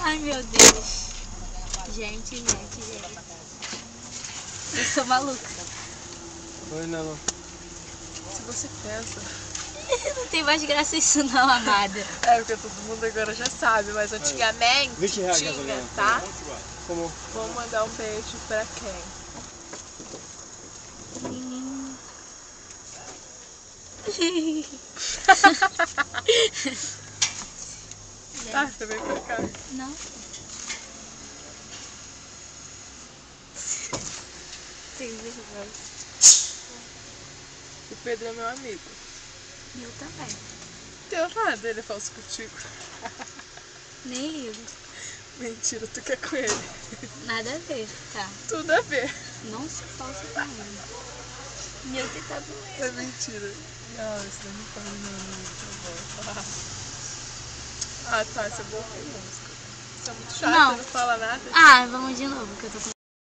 Ai, meu Deus. Gente. Eu sou maluca. Oi, não. Se você pensa... Não tem mais graça isso não, amada. É, porque todo mundo agora já sabe, mas antigamente R$20 tinha, gasolina. tá? Como? Vamos mandar um beijo pra quem? Tá, você vem pra cá. Não. Tem vergonha. O Pedro é meu amigo. Eu também. Teu nada, ele é falso contigo. Nem eu. Mentira, tu quer com ele. Nada a ver, tá? Tudo a ver. Não sou falsa com ele. Meu Deus, tá doendo. É mentira. Não, isso não me fala não. Ah, tá, você é boa com música. Você é muito chata, Não. não fala nada. Ah, vamos de novo, que eu tô com